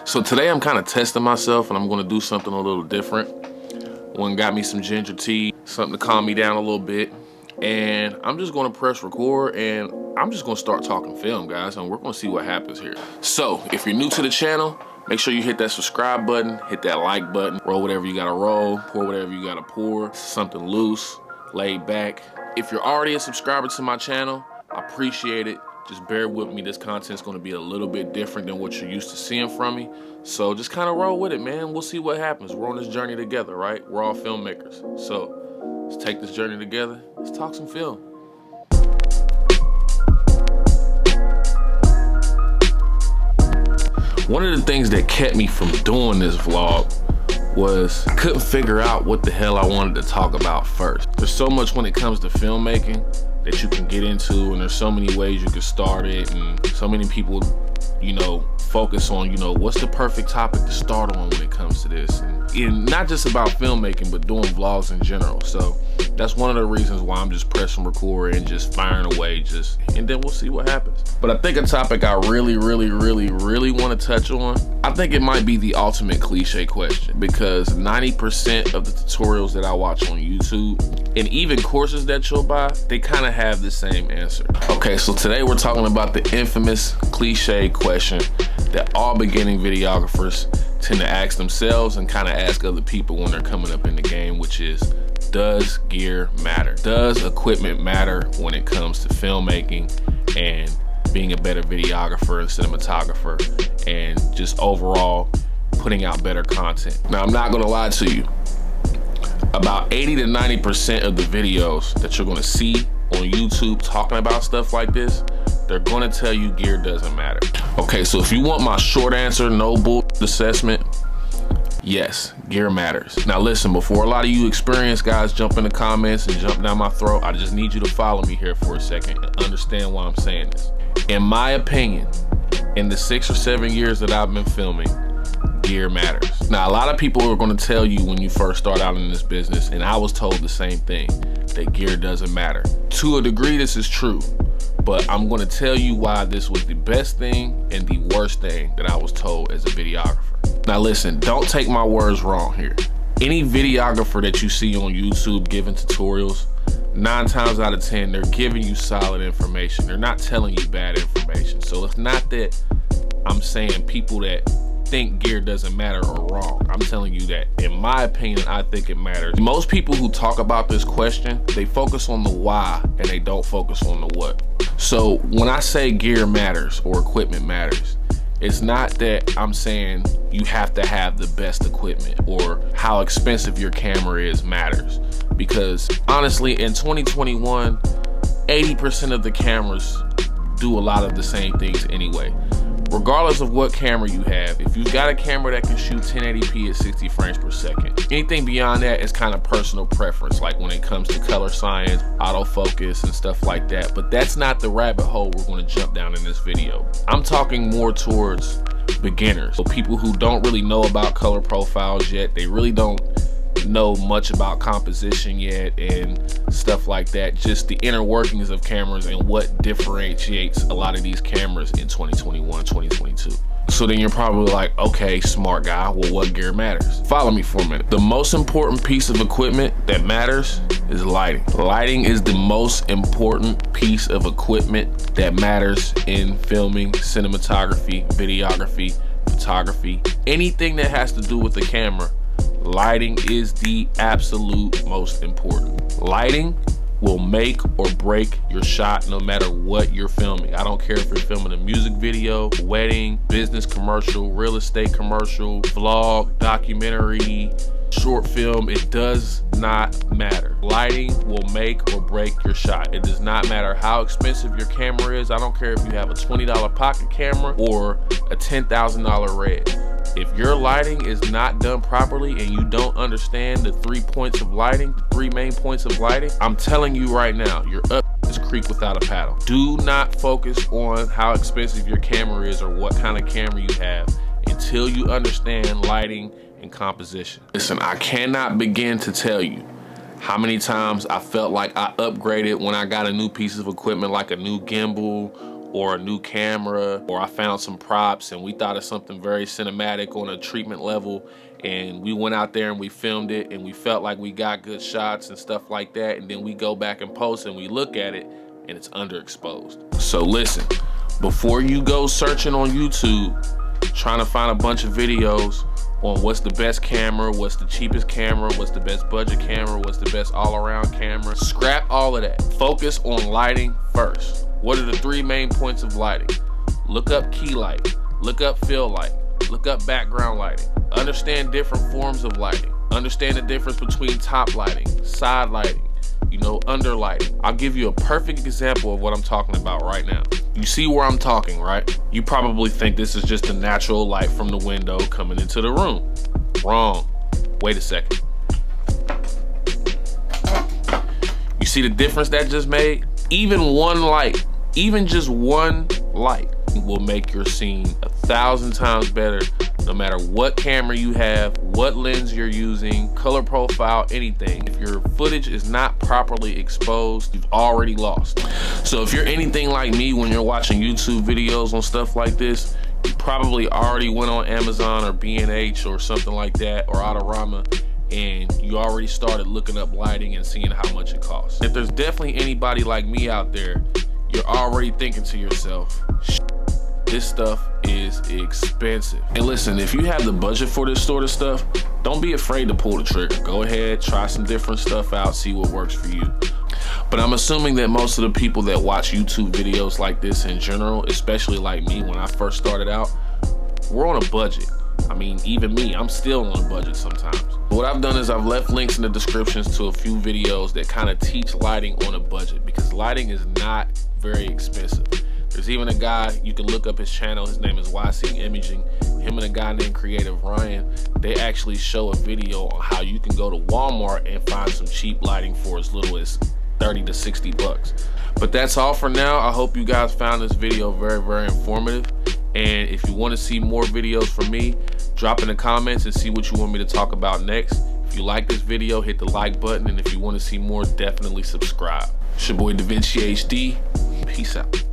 So today I'm kind of testing myself and I'm gonna do something a little different. One got me some ginger tea, something to calm me down a little bit. And I'm just gonna press record and I'm just gonna start talking film, guys, and we're gonna see what happens here. So if you're new to the channel, make sure you hit that subscribe button, hit that like button, roll whatever you gotta roll, pour whatever you gotta pour, something loose, laid back. If you're already a subscriber to my channel, I appreciate it. Just bear with me. This content's gonna be a little bit different than what you're used to seeing from me. So just kind of roll with it, man. We'll see what happens. We're on this journey together, right? We're all filmmakers. So let's take this journey together. Let's talk some film. One of the things that kept me from doing this vlog was I couldn't figure out what the hell I wanted to talk about first. There's so much when it comes to filmmaking that you can get into, and there's so many ways you can start it, and so many people, you know, focus on, you know, what's the perfect topic to start on when it comes to this, and not just about filmmaking, but doing vlogs in general. So that's one of the reasons why I'm just pressing record and just firing away, and then we'll see what happens. But I think a topic I really want to touch on, I think it might be the ultimate cliche question, because 90% of the tutorials that I watch on YouTube, and even courses that you'll buy, they kind of have the same answer. Okay, so today we're talking about the infamous cliche question that all beginning videographers tend to ask themselves and kind of ask other people when they're coming up in the game, which is, does gear matter? Does equipment matter when it comes to filmmaking and being a better videographer and cinematographer and just overall putting out better content? Now, I'm not gonna lie to you. About 80 to 90% of the videos that you're gonna see on YouTube talking about stuff like this, they're gonna tell you gear doesn't matter. Okay, so if you want my short answer, no bull assessment, yes, gear matters. Now listen, before a lot of you experienced guys jump in the comments and jump down my throat, I just need you to follow me here for a second and understand why I'm saying this. In my opinion, in the 6 or 7 years that I've been filming, gear matters. Now, a lot of people are gonna tell you when you first start out in this business, and I was told the same thing, that gear doesn't matter. To a degree, this is true, but I'm gonna tell you why this was the best thing and the worst thing that I was told as a videographer. Now listen, don't take my words wrong here. Any videographer that you see on YouTube giving tutorials, 9 times out of 10, they're giving you solid information. They're not telling you bad information. So it's not that I'm saying people that think gear doesn't matter are wrong. I'm telling you that, in my opinion, I think it matters. Most people who talk about this question, they focus on the why and they don't focus on the what. So when I say gear matters or equipment matters, it's not that I'm saying you have to have the best equipment or how expensive your camera is matters. Because honestly, in 2021, 80% of the cameras do a lot of the same things anyway. Regardless of what camera you have, if you've got a camera that can shoot 1080p at 60 frames per second, anything beyond that is kind of personal preference, like when it comes to color science, autofocus, and stuff like that. But that's not the rabbit hole we're going to jump down in this video. I'm talking more towards beginners, so people who don't really know about color profiles yet, they really don't know much about composition yet and stuff like that, just the inner workings of cameras and what differentiates a lot of these cameras in 2021, 2022. So then you're probably like, okay, smart guy, well, what gear matters? Follow me for a minute. The most important piece of equipment that matters is lighting. Lighting is the most important piece of equipment that matters in filming, cinematography, videography, photography, anything that has to do with the camera. Lighting is the absolute most important. Lighting will make or break your shot no matter what you're filming. I don't care if you're filming a music video, wedding, business commercial, real estate commercial, vlog, documentary, short film, it does not matter. Lighting will make or break your shot. It does not matter how expensive your camera is. I don't care if you have a $20 pocket camera or a $10,000 Red. If your lighting is not done properly and you don't understand the 3 points of lighting, 3 main points of lighting, I'm telling you right now, you're up this creek without a paddle. Do not focus on how expensive your camera is or what kind of camera you have until you understand lighting and composition. Listen, I cannot begin to tell you how many times I felt like I upgraded when I got a new piece of equipment, like a new gimbal or a new camera, or I found some props and we thought of something very cinematic on a treatment level, and we went out there and we filmed it and we felt like we got good shots and stuff like that, and then we go back and post and we look at it and it's underexposed. So listen, before you go searching on YouTube trying to find a bunch of videos on what's the best camera, what's the cheapest camera, what's the best budget camera, what's the best all-around camera, scrap all of that. Focus on lighting first. What are the 3 main points of lighting? Look up key light, look up fill light, look up background lighting. Understand different forms of lighting. Understand the difference between top lighting, side lighting, under lighting. I'll give you a perfect example of what I'm talking about right now. You see where I'm talking, right? You probably think this is just a natural light from the window coming into the room. Wrong. Wait a second. You see the difference that just made? Even one light, even just one light will make your scene 1,000 times better, no matter what camera you have, what lens you're using, color profile, anything. If your footage is not properly exposed, you've already lost. So if you're anything like me, when you're watching YouTube videos on stuff like this, you probably already went on Amazon or B&H or something like that, or Autorama, and you already started looking up lighting and seeing how much it costs. If there's definitely anybody like me out there, you're already thinking to yourself, this stuff is expensive. And listen, if you have the budget for this sort of stuff, don't be afraid to pull the trigger. Go ahead, try some different stuff out, see what works for you. But I'm assuming that most of the people that watch YouTube videos like this in general, especially like me when I first started out, we're on a budget. I mean, even me, I'm still on a budget sometimes. What I've done is I've left links in the descriptions to a few videos that kind of teach lighting on a budget, because lighting is not very expensive. There's even a guy, you can look up his channel, his name is YCImaging. Him and a guy named Creative Ryan, they actually show a video on how you can go to Walmart and find some cheap lighting for as little as 30 to 60 bucks. But that's all for now. I hope you guys found this video very, very informative. And if you want to see more videos from me, drop in the comments and see what you want me to talk about next. If you like this video, hit the like button. And if you want to see more, definitely subscribe. It's your boy Da Vinci HD. Peace out.